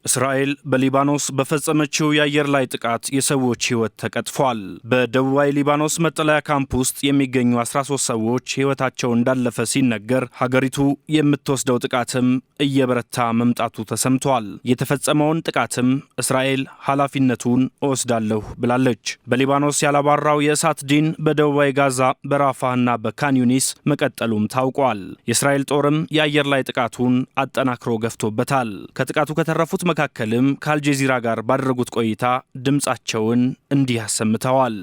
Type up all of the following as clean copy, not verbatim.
እስራኤል በሊባኖስ በፈጸመችው የአየር ላይ ጥቃት የሰዎች ሕይወት ተቀጥፏል። በደቡባዊ ሊባኖስ መጠለያ ካምፕ ውስጥ የሚገኙ 13 ሰዎች ሕይወታቸው እንዳለፈ ሲነገር ሀገሪቱ የምትወስደው ጥቃትም እየበረታ መምጣቱ ተሰምቷል። የተፈጸመውን ጥቃትም እስራኤል ኃላፊነቱን እወስዳለሁ ብላለች። በሊባኖስ ያላባራው የእሳት ዲን በደቡባዊ ጋዛ በራፋህና በካን ዩኒስ መቀጠሉም ታውቋል። የእስራኤል ጦርም የአየር ላይ ጥቃቱን አጠናክሮ ገፍቶበታል። ከጥቃቱ ከተረፉት መካከልም ከአልጀዚራ ጋር ባደረጉት ቆይታ ድምጻቸውን እንዲህ አሰምተዋል።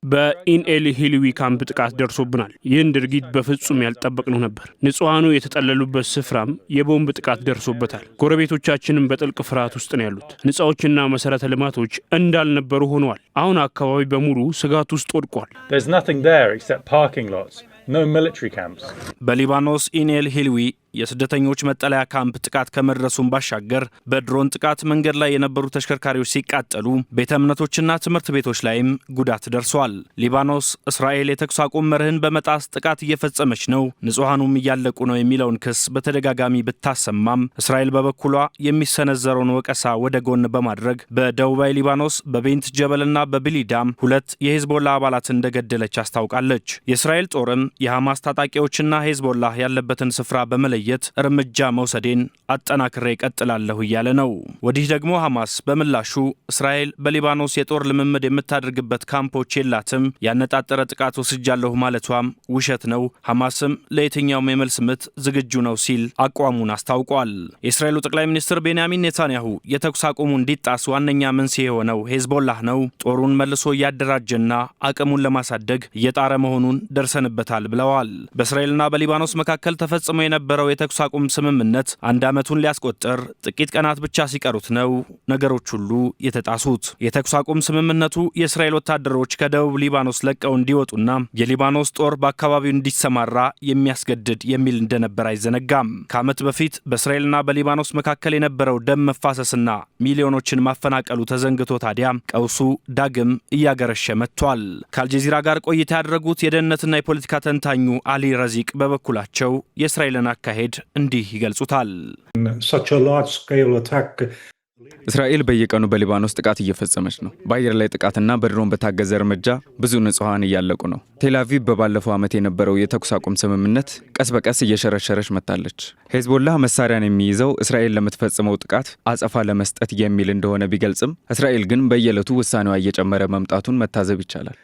በኢንኤል ሂልዊ ካምፕ ጥቃት ደርሶብናል። ይህን ድርጊት በፍጹም ያልጠበቅነው ነበር። ንጹሃኑ የተጠለሉበት ስፍራም የቦምብ ጥቃት ደርሶበታል። ጎረቤቶቻችንም በጥልቅ ፍርሃት ውስጥ ነው ያሉት። ሕንፃዎችና መሰረተ ልማቶች እንዳልነበሩ ሆነዋል። አሁን አካባቢ በሙሉ ስጋት ውስጥ ወድቋል። በሊባኖስ ኢንኤል ሂልዊ የስደተኞች መጠለያ ካምፕ ጥቃት ከመድረሱም ባሻገር በድሮን ጥቃት መንገድ ላይ የነበሩ ተሽከርካሪዎች ሲቃጠሉ ቤተ እምነቶችና ትምህርት ቤቶች ላይም ጉዳት ደርሷል። ሊባኖስ እስራኤል የተኩስ አቁም መርህን በመጣስ ጥቃት እየፈጸመች ነው፣ ንጹሃኑም እያለቁ ነው የሚለውን ክስ በተደጋጋሚ ብታሰማም እስራኤል በበኩሏ የሚሰነዘረውን ወቀሳ ወደ ጎን በማድረግ በደቡባዊ ሊባኖስ በቤንት ጀበልና በብሊዳም 2 የሄዝቦላ አባላት እንደገደለች አስታውቃለች። የእስራኤል ጦርም የሐማስ ታጣቂዎችና ሄዝቦላ ያለበትን ስፍራ በመለየት እርምጃ መውሰዴን አጠናክሬ ቀጥላለሁ እያለ ነው። ወዲህ ደግሞ ሐማስ በምላሹ እስራኤል በሊባኖስ የጦር ልምምድ የምታደርግበት ካምፖች የላትም፣ ያነጣጠረ ጥቃት ወስጃለሁ ማለቷም ውሸት ነው፣ ሐማስም ለየትኛውም የመልስ ምት ዝግጁ ነው ሲል አቋሙን አስታውቋል። የእስራኤሉ ጠቅላይ ሚኒስትር ቤንያሚን ኔታንያሁ የተኩስ አቁሙ እንዲጣስ ዋነኛ መንስኤ የሆነው ሄዝቦላህ ነው፣ ጦሩን መልሶ እያደራጀና አቅሙን ለማሳደግ እየጣረ መሆኑን ደርሰንበታል ብለዋል። በእስራኤልና በሊባኖስ መካከል ተፈጽሞ የነበረው የተኩስ አቁም ስምምነት 1 ዓመቱን ሊያስቆጥር ጥቂት ቀናት ብቻ ሲቀሩት ነው ነገሮች ሁሉ የተጣሱት። የተኩስ አቁም ስምምነቱ የእስራኤል ወታደሮች ከደቡብ ሊባኖስ ለቀው እንዲወጡና የሊባኖስ ጦር በአካባቢው እንዲሰማራ የሚያስገድድ የሚል እንደነበር አይዘነጋም። ከዓመት በፊት በእስራኤልና በሊባኖስ መካከል የነበረው ደም መፋሰስና ሚሊዮኖችን ማፈናቀሉ ተዘንግቶ ታዲያ ቀውሱ ዳግም እያገረሸ መጥቷል። ከአልጀዚራ ጋር ቆይታ ያደረጉት የደህንነትና የፖለቲካ ተንታኙ አሊ ረዚቅ በበኩላቸው የእስራኤልን አካሄድ እንዲህ ይገልጹታል። እስራኤል በየቀኑ በሊባኖስ ጥቃት እየፈጸመች ነው። በአየር ላይ ጥቃትና በድሮን በታገዘ እርምጃ ብዙ ንጹሃን እያለቁ ነው። ቴልአቪቭ በባለፈው ዓመት የነበረው የተኩስ አቁም ስምምነት ቀስ በቀስ እየሸረሸረች መጥታለች። ሄዝቦላህ መሳሪያን የሚይዘው እስራኤል ለምትፈጽመው ጥቃት አጸፋ ለመስጠት የሚል እንደሆነ ቢገልጽም እስራኤል ግን በየዕለቱ ውሳኔዋ እየጨመረ መምጣቱን መታዘብ ይቻላል።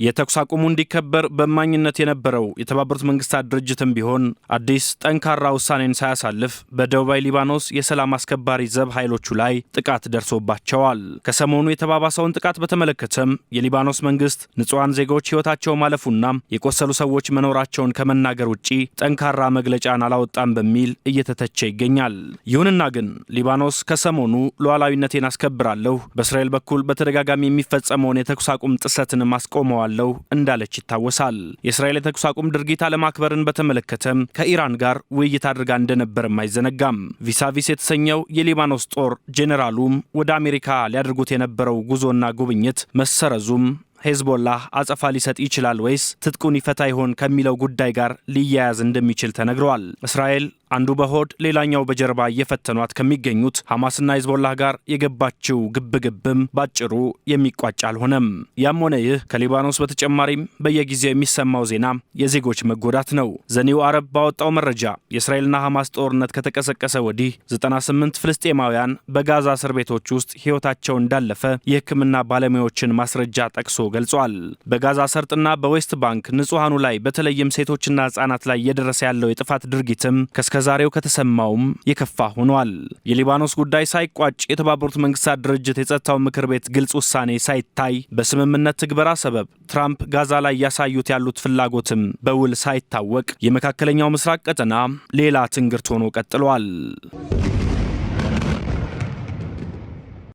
የተኩስ አቁሙ እንዲከበር በማኝነት የነበረው የተባበሩት መንግስታት ድርጅትም ቢሆን አዲስ ጠንካራ ውሳኔን ሳያሳልፍ በደቡባዊ ሊባኖስ የሰላም አስከባሪ ዘብ ኃይሎቹ ላይ ጥቃት ደርሶባቸዋል። ከሰሞኑ የተባባሰውን ጥቃት በተመለከተም የሊባኖስ መንግስት ንጹሃን ዜጎች ሕይወታቸው ማለፉና የቆሰሉ ሰዎች መኖራቸውን ከመናገር ውጪ ጠንካራ መግለጫን አላወጣም በሚል እየተተቸ ይገኛል። ይሁንና ግን ሊባኖስ ከሰሞኑ ሉዓላዊነቴን አስከብራለሁ፣ በእስራኤል በኩል በተደጋጋሚ የሚፈጸመውን የተኩስ አቁም ጥሰትን ማስቆመዋለሁ እንዳለች ይታወሳል። የእስራኤል የተኩስ አቁም ድርጊት አለማክበርን በተመለከተም ከኢራን ጋር ውይይት አድርጋ እንደነበርም አይዘነጋም። ቪሳቪስ የተሰኘው የሊባኖስ ጦር ጄኔራሉም ወደ አሜሪካ ሊያደርጉት የነበረው ጉዞና ጉብኝት መሰረዙም ሄዝቦላህ አጸፋ ሊሰጥ ይችላል ወይስ ትጥቁን ይፈታ ይሆን ከሚለው ጉዳይ ጋር ሊያያዝ እንደሚችል ተነግሯል። እስራኤል አንዱ በሆድ ሌላኛው በጀርባ እየፈተኗት ከሚገኙት ሐማስና ሄዝቦላህ ጋር የገባችው ግብግብም ባጭሩ የሚቋጭ አልሆነም። ያም ሆነ ይህ ከሊባኖስ በተጨማሪም በየጊዜው የሚሰማው ዜና የዜጎች መጎዳት ነው። ዘኒው አረብ ባወጣው መረጃ የእስራኤልና ሐማስ ጦርነት ከተቀሰቀሰ ወዲህ 98 ፍልስጤማውያን በጋዛ እስር ቤቶች ውስጥ ሕይወታቸው እንዳለፈ የሕክምና ባለሙያዎችን ማስረጃ ጠቅሶ ገልጿል። በጋዛ ሰርጥና በዌስት ባንክ ንጹሃኑ ላይ በተለይም ሴቶችና ሕጻናት ላይ እየደረሰ ያለው የጥፋት ድርጊትም ከዛሬው ከተሰማውም የከፋ ሆኗል። የሊባኖስ ጉዳይ ሳይቋጭ የተባበሩት መንግስታት ድርጅት የጸጥታው ምክር ቤት ግልጽ ውሳኔ ሳይታይ በስምምነት ትግበራ ሰበብ ትራምፕ ጋዛ ላይ ያሳዩት ያሉት ፍላጎትም በውል ሳይታወቅ የመካከለኛው ምስራቅ ቀጠና ሌላ ትንግርት ሆኖ ቀጥሏል።